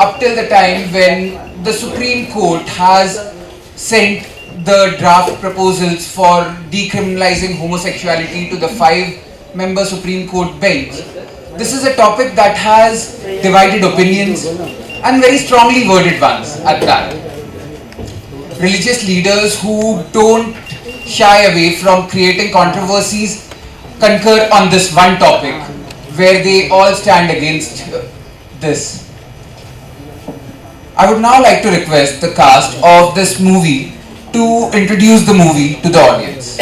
up till the time when the Supreme Court has sent the draft proposals for decriminalizing homosexuality to the 5-member Supreme Court bench. This is a topic that has divided opinions and very strongly worded ones at that. Religious leaders who don't shy away from creating controversies concur on this one topic where they all stand against this. I would now like to request the cast of this movie to introduce the movie to the audience.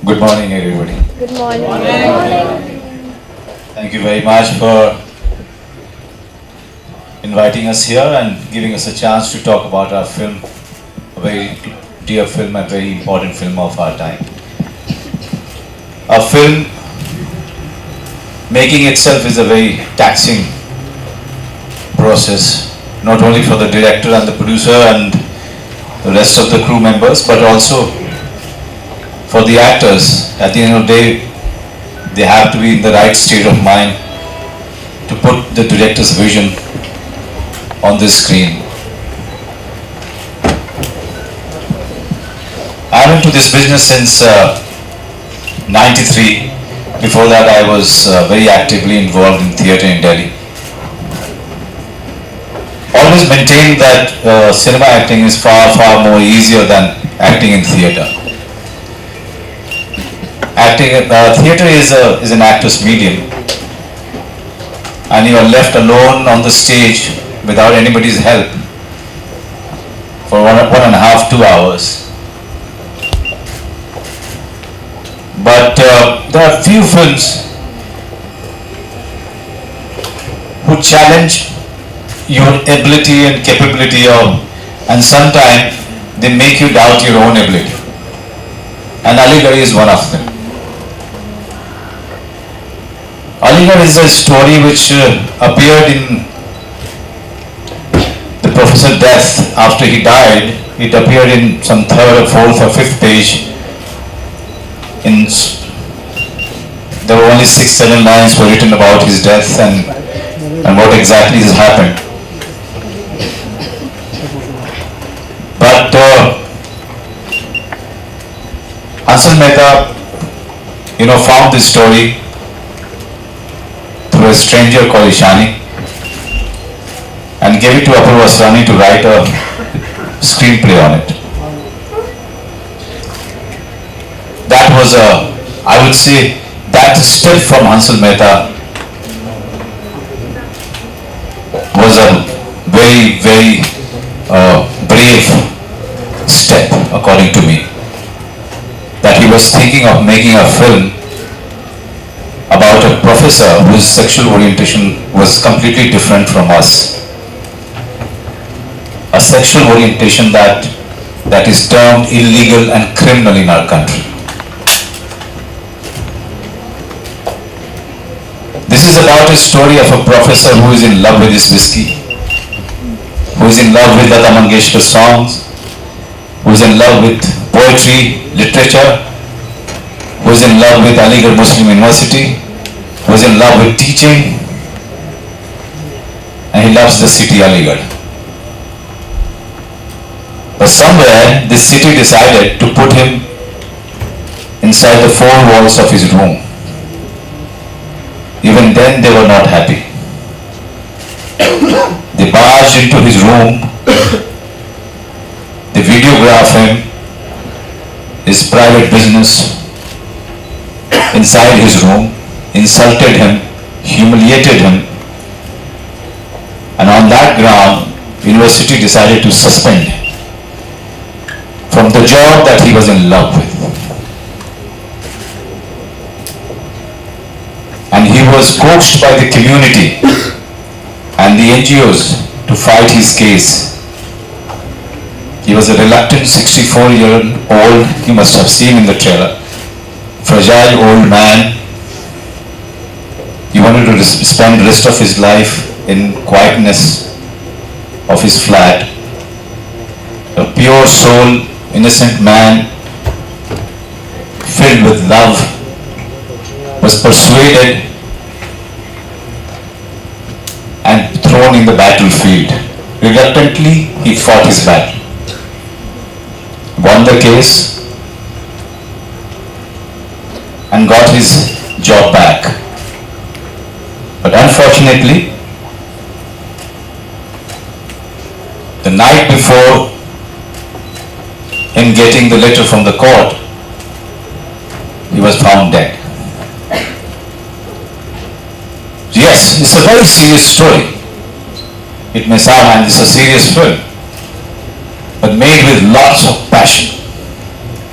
Good morning, everybody. Good morning. Good morning. Thank you very much for inviting us here and giving us a chance to talk about our film, a very dear film and very important film of our time. A film making itself is a very taxing process, not only for the director and the producer and the rest of the crew members, but also for the actors. At the end of the day, they have to be in the right state of mind to put the director's vision on this screen. I'm into this business since 93. Before that, I was very actively involved in theatre in Delhi. Always maintained that cinema acting is far more easier than acting in theatre. Theatre is an actor's medium, and you are left alone on the stage without anybody's help for one and a half, 2 hours. But there are few films who challenge your ability and capability and sometimes they make you doubt your own ability. And Aligarh is one of them. Aligarh is a story which appeared in the Professor's death. After he died, it appeared in some 3rd or 4th or 5th page. There were only 6-7 lines were written about his death and what exactly has happened. But Hansal Mehta, found this story through a stranger called Ishani and gave it to Apurva Asrani to write a screenplay on it. That was I would say, that step from Hansal Mehta was a very brave step, according to me. That he was thinking of making a film about a professor whose sexual orientation was completely different from us. A sexual orientation that is termed illegal and criminal in our country. This is about a story of a professor who is in love with his whiskey, who is in love with Lata Mangeshkar's songs, who is in love with poetry, literature, who is in love with Aligarh Muslim University, who is in love with teaching, and he loves the city Aligarh. But somewhere this city decided to put him inside the 4 walls of his room. Even then they were not happy. They barged into his room, they videographed him, his private business, inside his room, insulted him, humiliated him, and on that ground, university decided to suspend him from the job that he was in love with. And he was coaxed by the community and the NGOs to fight his case. He was a reluctant 64-year-old, you must have seen in the trailer, fragile old man. He wanted to spend the rest of his life in quietness of his flat. A pure soul, innocent man, filled with love, was persuaded and thrown in the battlefield. Reluctantly, he fought his battle, won the case, and got his job back. But unfortunately, the night before him getting the letter from the court, he was found dead. Yes, it's a very serious story. It may sound, and it's a serious film, but made with lots of passion,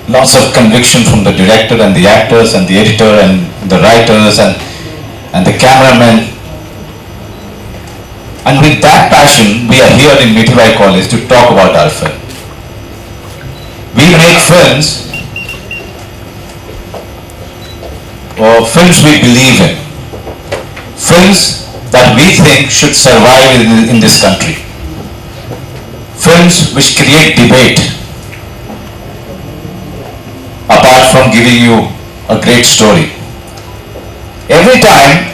lots of conviction from the director and the actors and the editor and the writers and the cameraman. And with that passion, we are here in Mithilai College to talk about our film. We make films, or films we believe in, films that we think should survive in this country, films which create debate apart from giving you a great story. Every time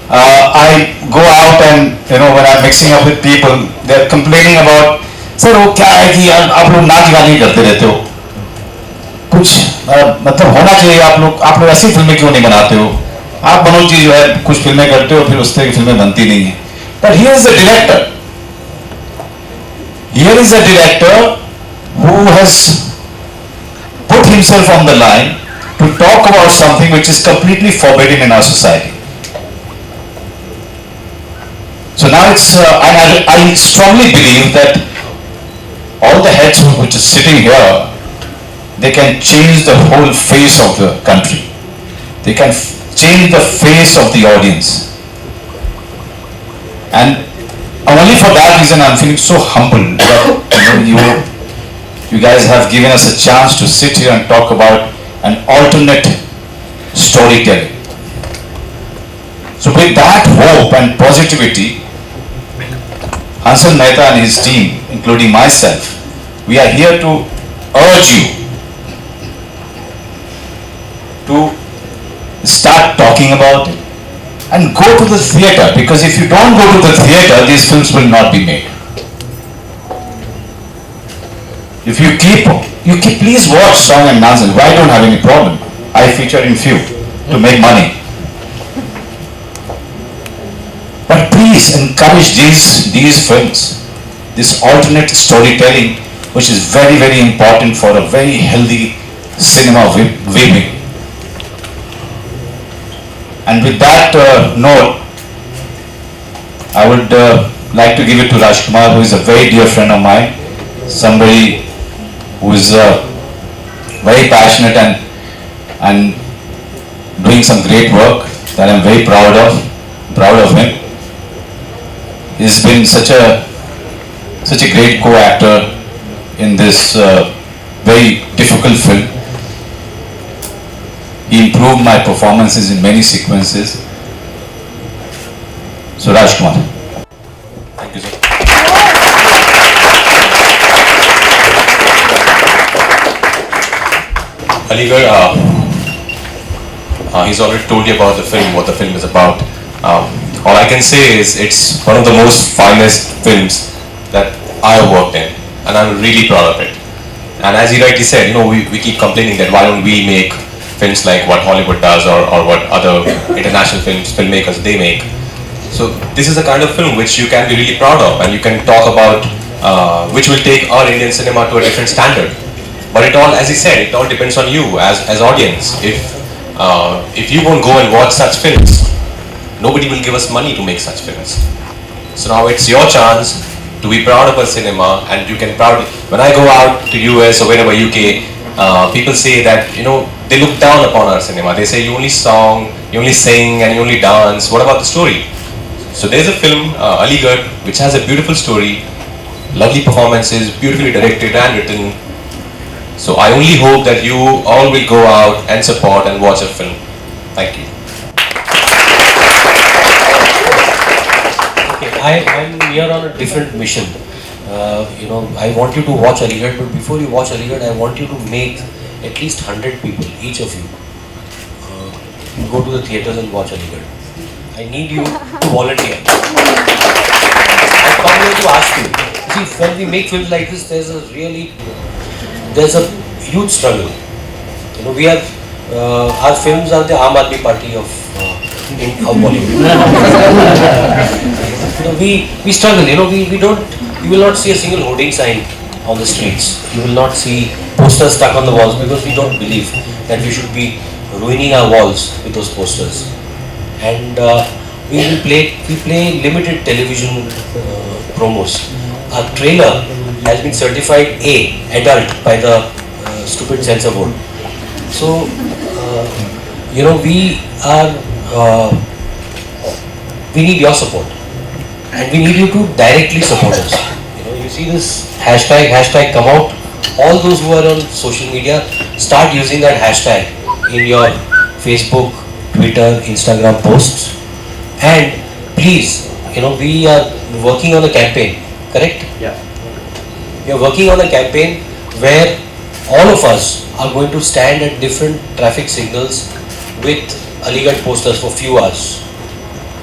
I go out and when I'm mixing up with people, they're complaining about, sir वो क्या है कि यार आप लोग नाच गाने करते रहते हो, कुछ मतलब होना चाहिए, आप लोग ऐसी फिल्में क्यों नहीं बनाते हो, आप मनोज जी जो है कुछ फिल्में करते हो फिर उस तरह की फिल्में बनती नहीं है. But here is a director. Here is a director who has put himself on the line to talk about something which is completely forbidden in our society. So now it's, I strongly believe that all the heads which are sitting here, they can change the whole face of the country. They can change the face of the audience. And only for that reason I'm feeling so humbled that you guys have given us a chance to sit here and talk about an alternate storytelling. So with that hope and positivity, Hansal Mehta and his team, including myself, we are here to urge you to start talking about it and go to the theatre, because if you don't go to the theatre, these films will not be made. If you keep please watch Song and Dances. I don't have any problem. I feature in few to make money. But please encourage these films, this alternate storytelling, which is very, very important for a very healthy cinema viewing. And with that note, I would like to give it to Rajkumar, who is a very dear friend of mine, somebody who is very passionate and doing some great work that I'm very proud of him. He's been such a great co-actor in this very difficult film. He improved my performances in many sequences. So Rajkumar. Thank you, sir. Aligarh, he's already told you about the film, what the film is about. All I can say is it's one of the most finest films that I have worked in, and I'm really proud of it. And as he rightly said, we keep complaining that why don't we make films like what Hollywood does or what other international filmmakers they make. So this is a kind of film which you can be really proud of, and you can talk about which will take our Indian cinema to a different standard. But it all, as he said, it all depends on you as audience. If you won't go and watch such films, nobody will give us money to make such films. So now it's your chance to be proud of our cinema, and you can when I go out to US or wherever UK, people say that they look down upon our cinema. They say you only sing and you only dance. What about the story? So there's a film, Aligarh, which has a beautiful story, lovely performances, beautifully directed and written. So I only hope that you all will go out and support and watch a film. Thank you. Okay, I'm here on a different mission. I want you to watch Aligarh, but before you watch Aligarh, I want you to make at least 100 people, each of you, go to the theatres and watch Aligarh. I need you to volunteer. I've come here to ask you. See, when we make films like this, there's a huge struggle. You know, we have our films are the Aam Aadmi Party of Bollywood. You know, we struggle. You know, we don't. You will not see a single hoarding sign on the streets. You will not see posters stuck on the walls because we don't believe that we should be ruining our walls with those posters. And we play limited television promos. Our trailer has been certified A, adult, by the stupid censor board. So, you know, we need your support, and we need you to directly support us. You know, you see this hashtag come out. All those who are on social media, start using that hashtag in your Facebook, Twitter, Instagram posts. And please, you know, we are working on a campaign, correct? Yeah. We are working on a campaign where all of us are going to stand at different traffic signals with Aligarh posters for few hours,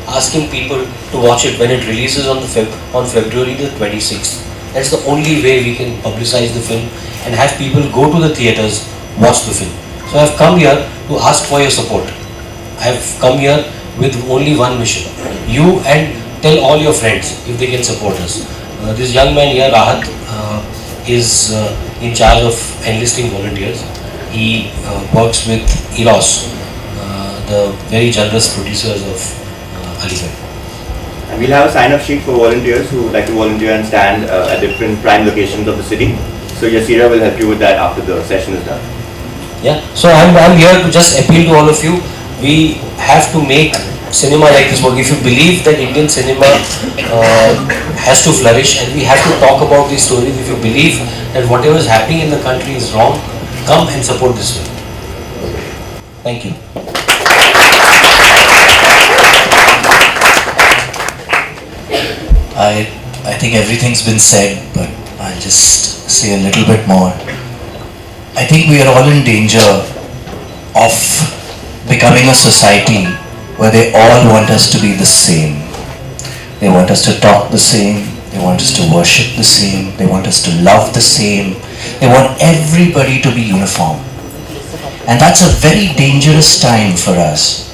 asking people to watch it when it releases on February the 26th. That's the only way we can publicize the film and have people go to the theatres, watch the film. So I've come here to ask for your support. I've come here with only one mission. You, and tell all your friends if they can support us. This young man here, Rahat, is in charge of enlisting volunteers. He works with Eros, the very generous producers of Aligarh. And we'll have a sign-up sheet for volunteers who would like to volunteer and stand at different prime locations of the city. So Yasira will help you with that after the session is done. Yeah, so I'm here to just appeal to all of you. We have to make cinema like this work. If you believe that Indian cinema has to flourish, and we have to talk about these stories, if you believe that whatever is happening in the country is wrong, come and support this film. Thank you. I think everything's been said, but I'll just say a little bit more. I think we are all in danger of becoming a society where they all want us to be the same. They want us to talk the same, they want us to worship the same, they want us to love the same, they want everybody to be uniform. And that's a very dangerous time for us,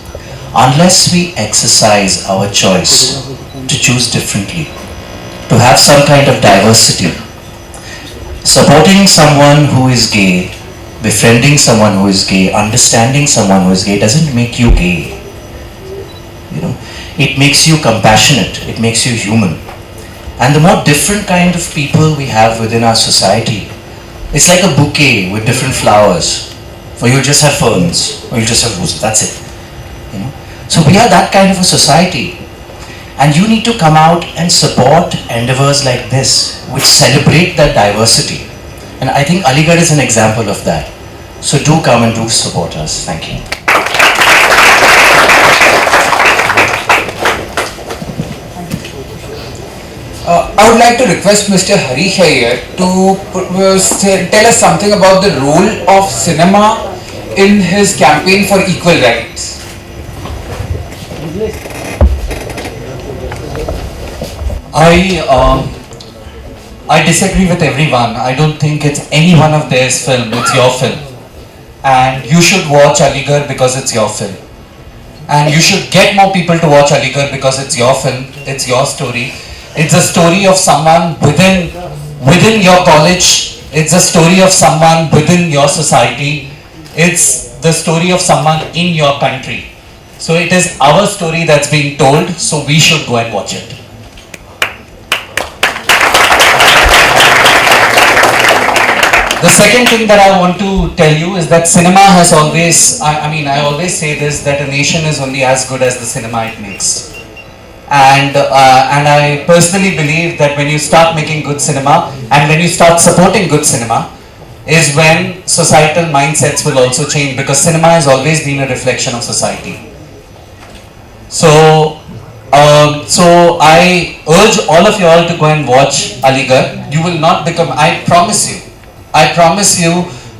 unless we exercise our choice to choose differently, to have some kind of diversity. Supporting someone who is gay, befriending someone who is gay, understanding someone who is gay doesn't make you gay. You know, it makes you compassionate, it makes you human. And the more different kind of people we have within our society, it's like a bouquet with different flowers. Or you just have ferns, or you just have roses, that's it. You know? So we are that kind of a society. And you need to come out and support endeavors like this, which celebrate that diversity. And I think Aligarh is an example of that. So do come and do support us. Thank you. I would like to request Mr. Harish here to tell us something about the role of cinema in his campaign for equal rights. I disagree with everyone. I don't think it's any one of theirs film, it's your film. And you should watch Aligarh because it's your film. And you should get more people to watch Aligarh because it's your film, it's your story. It's a story of someone within your college. It's a story of someone within your society. It's the story of someone in your country. So it is our story that's being told, so we should go and watch it. The second thing that I want to tell you is that cinema has always, I always say this, that a nation is only as good as the cinema it makes. And I personally believe that when you start making good cinema and when you start supporting good cinema is when societal mindsets will also change, because cinema has always been a reflection of society. So I urge all of you all to go and watch Aligarh. You will not become, I promise you,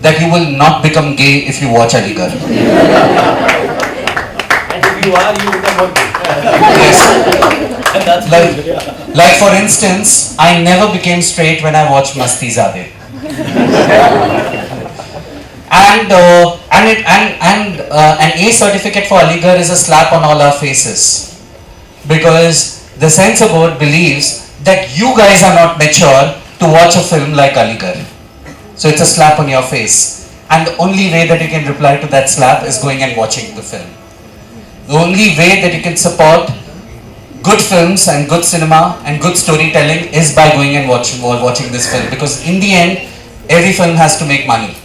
that you will not become gay if you watch Aligarh. And if you are, you become more gay. Yes. And that's Like for instance, I never became straight when I watched Masti Zade. An A certificate for Aligarh is a slap on all our faces, because the censor board believes that you guys are not mature to watch a film like Aligarh. So it's a slap on your face, and the only way that you can reply to that slap is going and watching the film. The only way that you can support good films and good cinema and good storytelling is by going and watching this film, because in the end every film has to make money.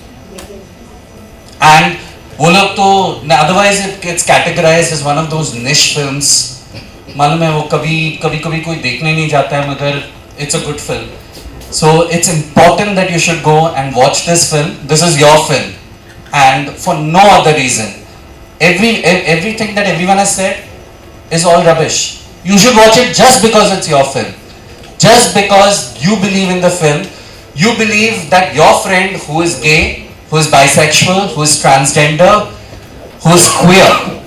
And वो लोग तो otherwise it gets categorized as one of those niche films. मालूम है वो कभी कोई देखने नहीं जाता है, मगर it's a good film. So it's important that you should go and watch this film. This is your film, and for no other reason. Everything that everyone has said is all rubbish. You should watch it just because it's your film. Just because you believe in the film. You believe that your friend who is gay, who is bisexual, who is transgender, who is queer,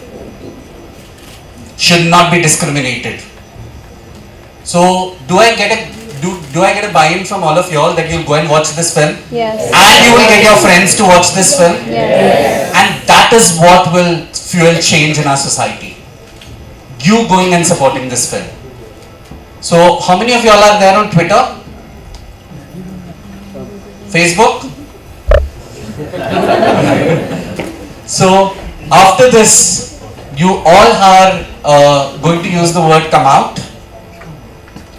should not be discriminated. So do I get a buy-in from all of y'all that you'll go and watch this film? Yes. And you will get your friends to watch this film? Yes. And that is what will fuel change in our society. You going and supporting this film. So how many of y'all are there on Twitter? Facebook? So after this, you all are going to use the word come out,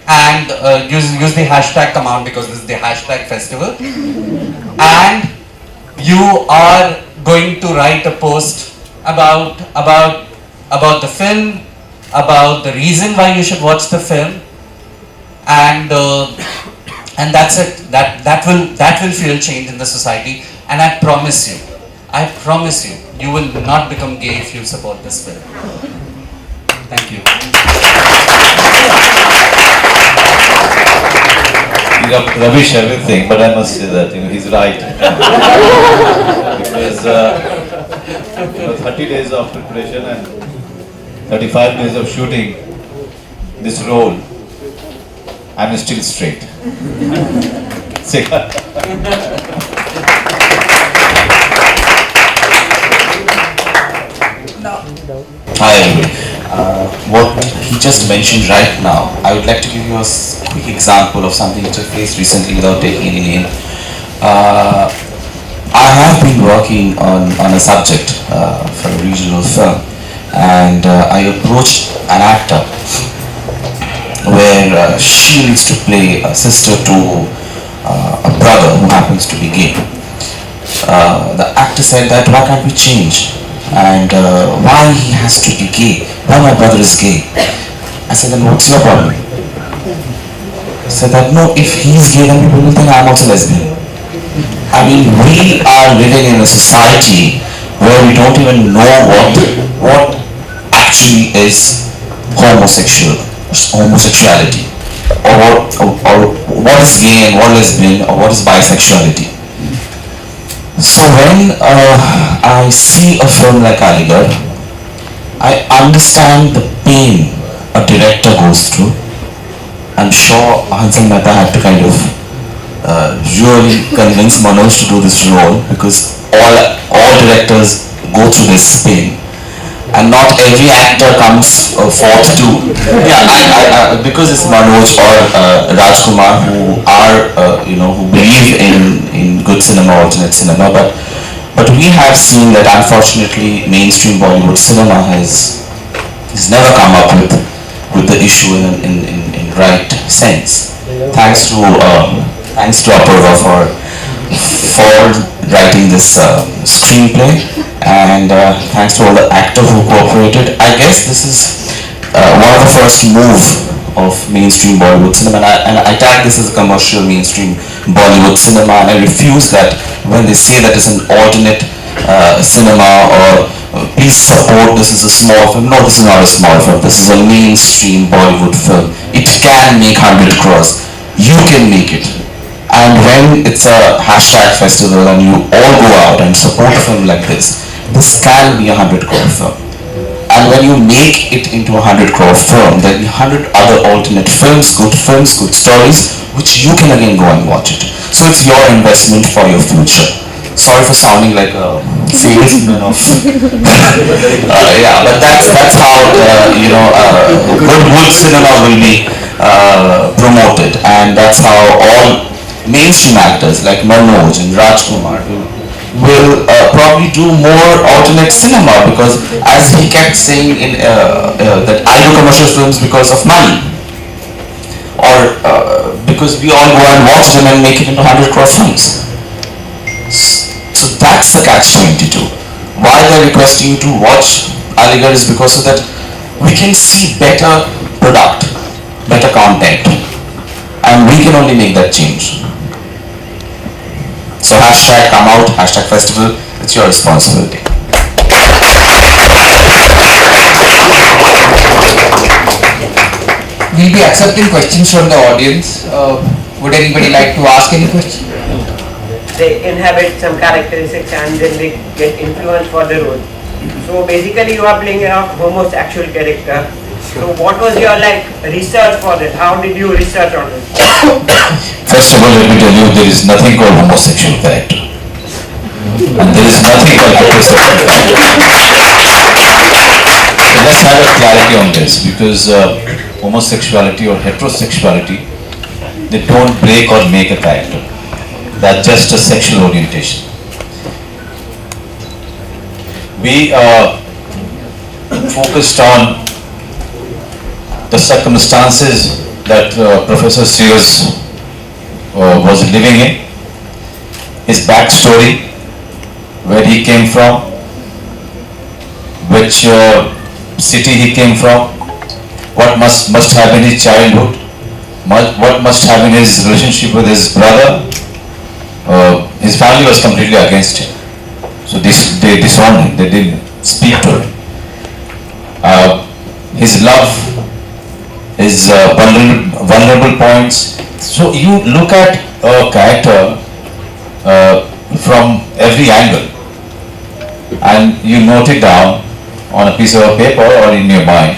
and use the hashtag come out, because this is the hashtag festival. And you are going to write a post about the film, about the reason why you should watch the film, and that's it. That will fuel change in the society. And I promise you, you will not become gay if you support this film. Thank you. You have rubbish everything, but I must say that he's right. Because 30 days of preparation and 35 days of shooting this role, I'm still straight. See? Hi everybody. What he just mentioned right now, I would like to give you a quick example of something which I faced recently without taking any name. I have been working on a subject for a regional film, and I approached an actor where she needs to play a sister to a brother who happens to be gay. The actor said that why can't we change? And why he has to be gay? Why my brother is gay? I said, then what's your problem? He said that no, if he's gay then people will think I'm also lesbian. I mean, we are living in a society where we don't even know what actually is homosexuality, or what is gay and what is lesbian, or what is bisexuality. So when I see a film like Aligarh, I understand the pain a director goes through. I'm sure Hansan Mehta had to kind of really convince Manoj to do this role, because all directors go through this pain, and not every actor comes forth to because it's Manoj or Rajkumar who are who believe in good cinema, alternate cinema, but we have seen that unfortunately mainstream Bollywood cinema has never come up with the issue in right sense. Thanks to Apurva for writing this screenplay, and thanks to all the actors who cooperated. I guess this is one of the first move of mainstream Bollywood cinema, and I tag this as a commercial mainstream Bollywood cinema, and I refuse that when they say that it's an alternate cinema, or please support, this is a small film. No, this is not a small film. This is a mainstream Bollywood film. It can make 100 crores. You can make it. And when it's a hashtag festival and you all go out and support a film like this can be a 100 crore film. And when you make it into a 100 crore film, there will be 100 other alternate films, good stories, which you can again go and watch it. So it's your investment for your future. Sorry for sounding like a salesman of yeah, but that's how good cinema will be promoted, and that's how all mainstream actors like Manoj and Rajkumar will probably do more alternate cinema, because as he kept saying in that I do commercial films because of money, or because we all go and watch them and make it into 100 crore films. So that's the catch-22. Why they're requesting you to watch Aligarh is because of that we can see better product, better content, and we can only make that change. So hashtag come out, hashtag festival, it's your responsibility. We'll be accepting questions from the audience. Would anybody like to ask any question? They inhabit some characteristics and then they get influenced for the role. So basically you are playing a homosexual character. So what was your research for that? How did you research on it? First of all, let me tell you, there is nothing called homosexual character. And there is nothing called heterosexual character. So let's have a clarity on this, because homosexuality or heterosexuality, they don't break or make a character. That's just a sexual orientation. We focused on the circumstances that Professor Sears was living in, his backstory, where he came from, which city he came from, what must have been his childhood, what must have been his relationship with his brother. His family was completely against him, so they disowned him, they didn't speak to him. His love, his vulnerable points. So you look at a character from every angle and you note it down on a piece of paper or in your mind,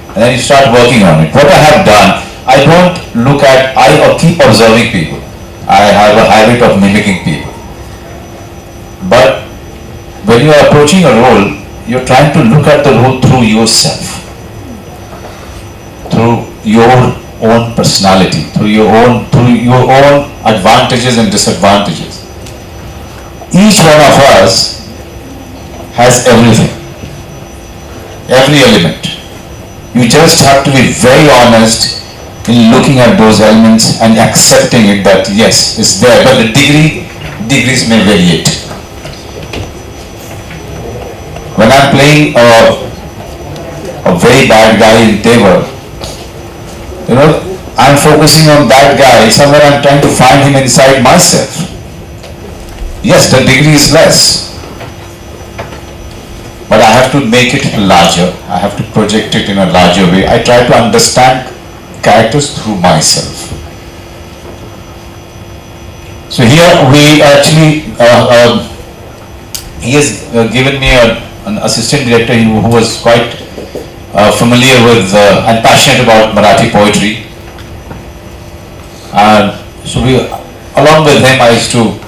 and then you start working on it. What I have done, I don't look at, I keep observing people. I have a habit of mimicking people. But when you are approaching a role, you're trying to look at the role through yourself, through your own personality, through your own advantages and disadvantages. Each one of us has everything, every element. You just have to be very honest in looking at those elements and accepting it that yes, it's there, but the degrees may vary it. When I'm playing a very bad guy in Tevar, I'm focusing on that guy, somewhere I'm trying to find him inside myself. Yes, the degree is less, but I have to make it larger, I have to project it in a larger way. I try to understand characters through myself. So here we actually, he has given me an assistant director who was quite familiar with and passionate about Marathi poetry. And so we, along with him, I used to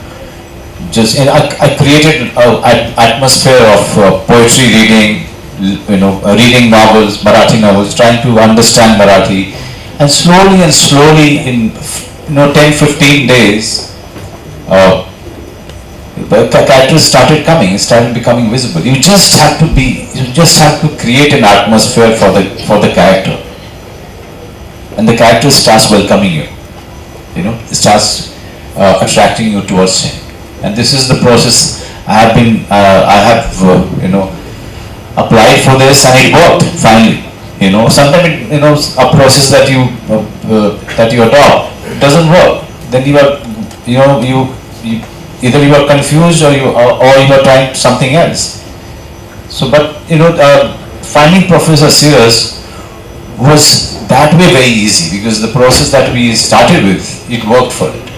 I created an atmosphere of poetry reading, reading novels, Marathi novels, trying to understand Marathi. And slowly in 10-15 days, the characters started coming, started becoming visible. You just have to create an atmosphere for the character, and the character starts welcoming you. It starts attracting you towards him. And this is the process I have applied for this, and it worked finally. Sometimes a process that you adopt doesn't work. Then you either you are confused or you are trying something else. So, but finding Professor Sears was that way very easy, because the process that we started with, it worked for it.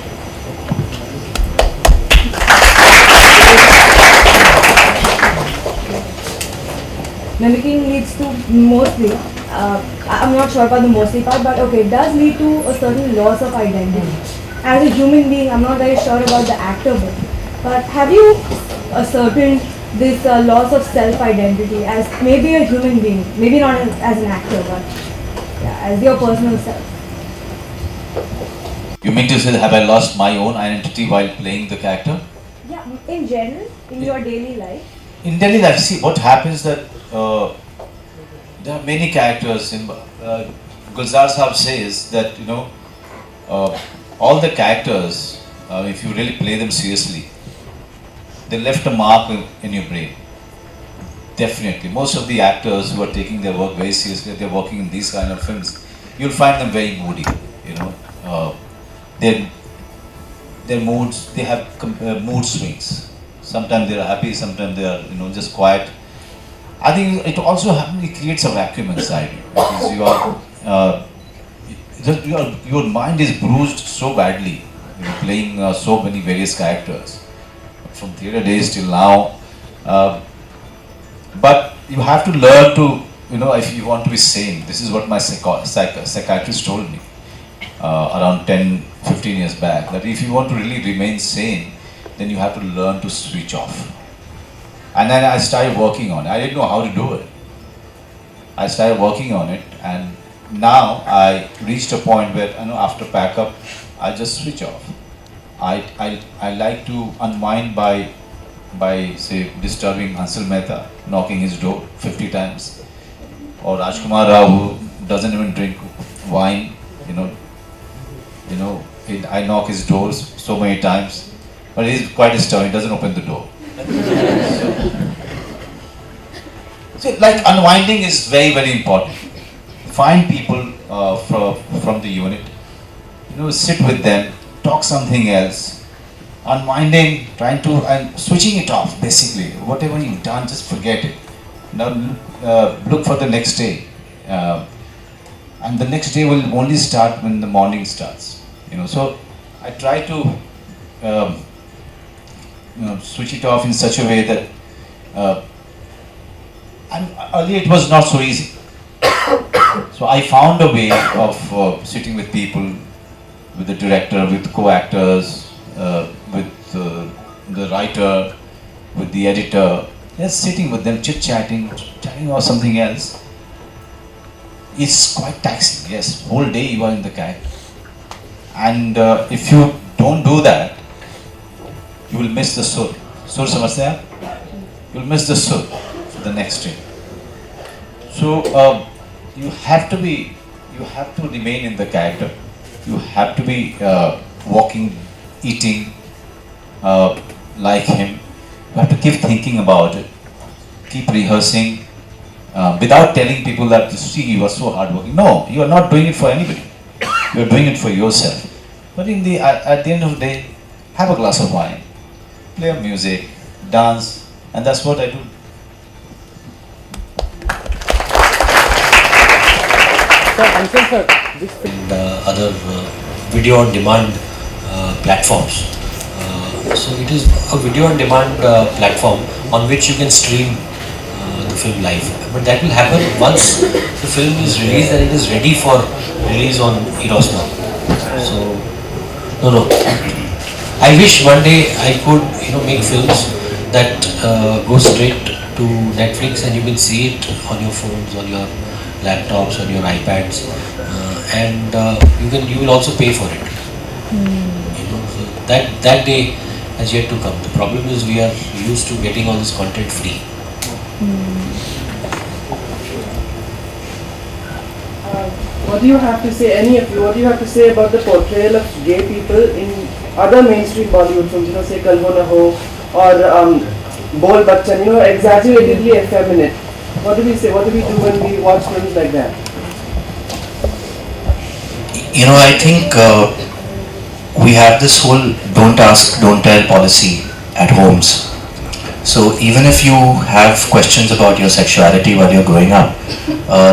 mimicking leads to mostly, I'm not sure about the mostly part, but okay, it does lead to a certain loss of identity. As a human being, I'm not very sure about the actor bit, but have you ascertained this loss of self-identity as maybe a human being, maybe not as an actor, but yeah, as your personal self? You mean to say, have I lost my own identity while playing the character? Yeah, in general, in your daily life. In daily life, see what happens that there are many characters. In Gulzar Saab says that all the characters, if you really play them seriously, they left a mark in your brain. Definitely, most of the actors who are taking their work very seriously, they're working in these kind of films. You'll find them very moody. Their moods, they have mood swings. Sometimes they are happy, sometimes they are just quiet. I think it also it creates a vacuum inside you because your mind is bruised so badly, playing so many various characters from theatre days till now. But you have to learn to, if you want to be sane. This is what my psychiatrist told me around 10-15 years back, that if you want to really remain sane, then you have to learn to switch off. And then I started working on it. I didn't know how to do it. I started working on it, and now I reached a point where after pack up, I just switch off. I like to unwind by say disturbing Hansal Mehta, knocking his door 50 times, or Rajkumar Rao, who doesn't even drink wine. I knock his doors so many times, but he's quite disturbing. He doesn't open the door. So like unwinding is very, very important. Find people from the unit, sit with them, talk something else. Unwinding, and switching it off, basically. Whatever you've done, just forget it. Now look for the next day. And the next day will only start when the morning starts. So I try to switch it off in such a way that and earlier it was not so easy. So I found a way of sitting with people, with the director, with co-actors, with the writer, with the editor, just sitting with them, chit-chatting, chatting about something else. It's quite taxing, yes. Whole day you are in the character. And if you don't do that, you will miss the sur. Sur samajhte hain? You will miss the sur for the next day. So you have to remain in the character. You have to be walking, eating like him. You have to keep thinking about it, keep rehearsing, without telling people that, see, you are so hardworking. No, you are not doing it for anybody. You are doing it for yourself. But at the end of the day, have a glass of wine, play music, dance, and that's what I do. And other video on demand platforms. So it is a video on demand platform on which you can stream the film live. But that will happen once the film is released and it is ready for release on Eros now. So no. I wish one day I could make films that go straight to Netflix and you can see it on your phones, on your laptops, on your iPads, and you will also pay for it. So that day has yet to come. The problem is we are used to getting all this content free. What do you have to say, any of you, what do you have to say about the portrayal of gay people in other mainstream Bollywood films, say Kal Ho Na Ho or Bol Bachchan, exaggeratedly effeminate? What do we say, what do we do when we watch films like that? I think we have this whole don't ask, don't tell policy at homes. So even if you have questions about your sexuality while you're growing up,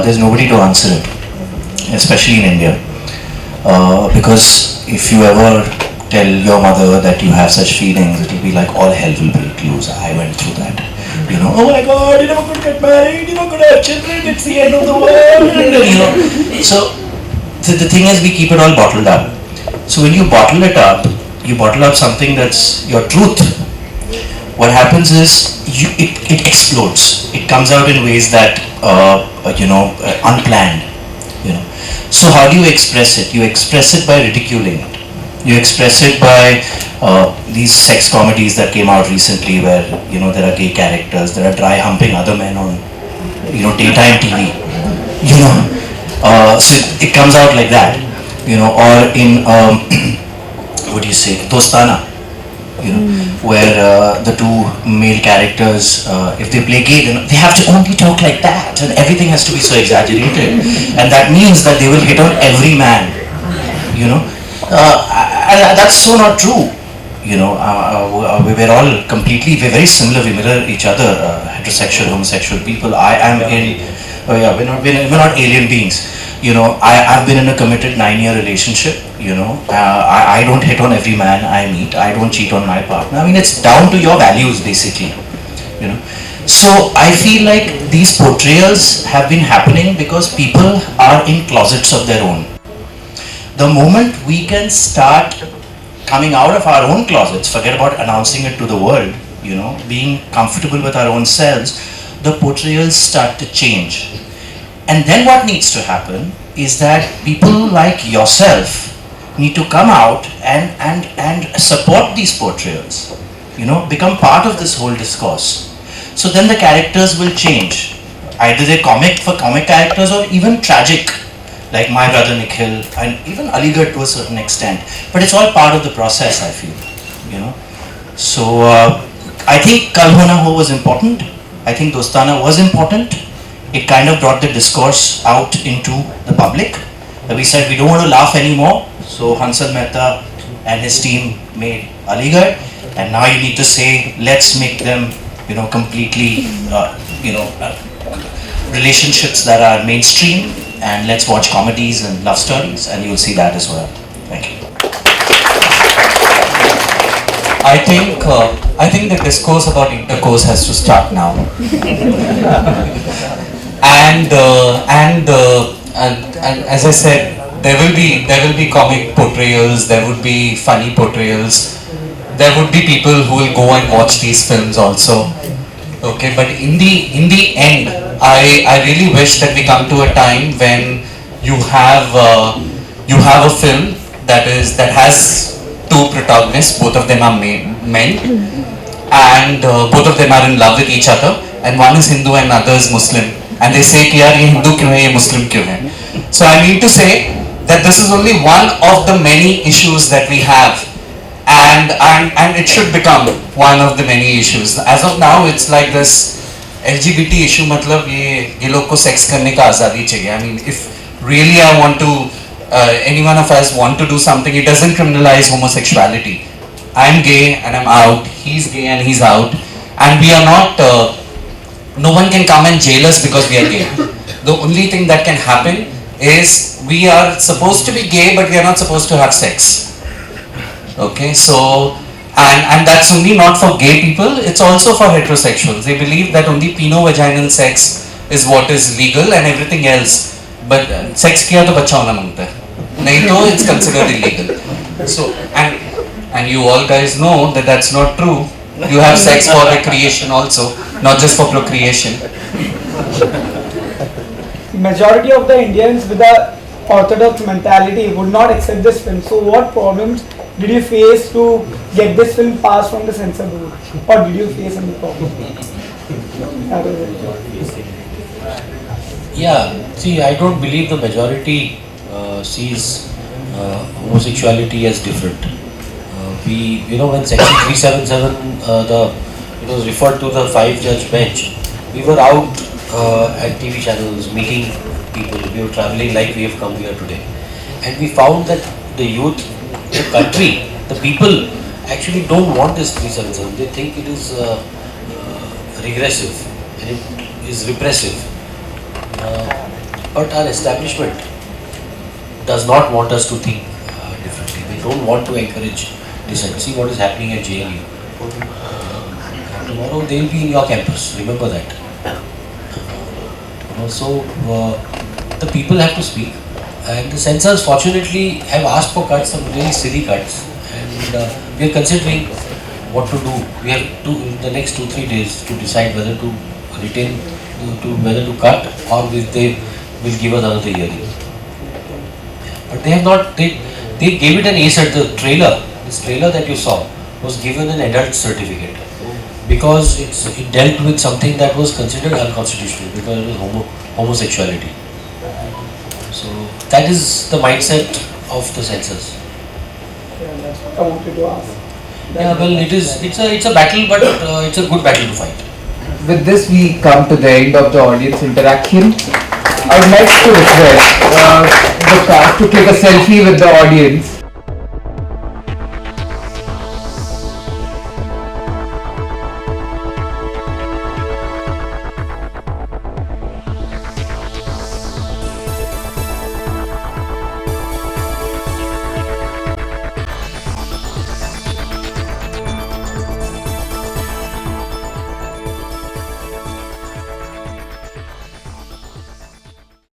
there's nobody to answer it, especially in India. Because if you ever tell your mother that you have such feelings, it will be like all hell will break loose. I went through that. You know, oh my God, you're never going to get married, you're not going to have children, it's the end of the world. You know, so the thing is, we keep it all bottled up. So when you bottle it up, you bottle up something that's your truth. What happens is it explodes. It comes out in ways that unplanned. You know. So how do you express it? You express it by ridiculing it. You express it by these sex comedies that came out recently, where there are gay characters, there are dry humping other men on daytime TV. So it comes out like that. Or in what do you say, Dostana. Where the two male characters, if they play gay, then they have to only talk like that, and everything has to be so exaggerated, and that means that they will hit on every man, and that's so not true. We're very similar. We mirror each other, heterosexual, homosexual people. We're not alien beings. I've been in a committed 9-year relationship. I don't hit on every man I meet. I don't cheat on my partner. I mean, it's down to your values, basically. So I feel like these portrayals have been happening because people are in closets of their own. The moment we can start coming out of our own closets, forget about announcing it to the world, being comfortable with our own selves, the portrayals start to change. And then what needs to happen is that people like yourself need to come out and support these portrayals, become part of this whole discourse. So then the characters will change. Either they're comic characters or even tragic, like my brother Nikhil and even Aligarh to a certain extent. But it's all part of the process, I feel, So I think Kal Ho Na Ho was important. I think Dostana was important. It kind of brought the discourse out into the public. We said we don't want to laugh anymore. So Hansal Mehta and his team made Aligarh, and now you need to say, let's make them, completely, relationships that are mainstream, and let's watch comedies and love stories, and you'll see that as well. Thank you. I think the discourse about intercourse has to start now. and as I said, there will be comic portrayals, there would be funny portrayals, there would be people who will go and watch these films also. Okay, but in the end, I really wish that we come to a time when you have a film that has two protagonists, both of them are men, and both of them are in love with each other, and one is Hindu and another is Muslim, and they say कि यार ये Hindu क्यों है, ये Muslim क्यों है. So I mean to say that this is only one of the many issues that we have, and it should become one of the many issues. As of now, it's like this LGBT issue, मतलब ये लोग को sex करने का आज़ादी चाहिए. I mean, if really I want to, any one of us want to do something, it doesn't criminalize homosexuality. I'm gay and I'm out, he's gay and he's out, and we are not, no one can come and jail us because we are gay. The only thing that can happen is we are supposed to be gay, but we are not supposed to have sex. Okay, so, and that's only not for gay people, it's also for heterosexuals. They believe that only peno-vaginal sex is what is legal and everything else, but sex किया तो बच्चा होना मांगता है, नहीं तो it's considered illegal. So, and you all guys know that that's not true. You have sex for recreation also, not just for procreation. Majority of the Indians with a orthodox mentality would not accept this film. So what problems did you face to get this film passed from the censor board? Or did you face any problem? Yeah, see, I don't believe the majority sees homosexuality as different. When Section 377 it was referred to the 5-judge bench, we were out at TV channels meeting people. We were traveling like we have come here today, and we found that the youth, the country, the people actually don't want this 377. They think it is regressive and it is repressive. But our establishment does not want us to think differently. They don't want to encourage dissent. See what is happening at JLU. tomorrow they will be in your campus. Remember that. So the people have to speak, and the censors fortunately have asked for cuts, some really silly cuts, and we are considering what to do. We have to in the next 2-3 days to decide whether to retain, whether to cut, or if they will give us another hearing. But they have not. They gave it an ace at the trailer. This trailer that you saw was given an adult certificate because it dealt with something that was considered unconstitutional because it was homosexuality. So that is the mindset of the censors. Yeah, that's what I wanted to ask. Yeah, well, it's a battle, but it's a good battle to fight. With this, we come to the end of the audience interaction. I would like to request the cast to take a selfie with the audience.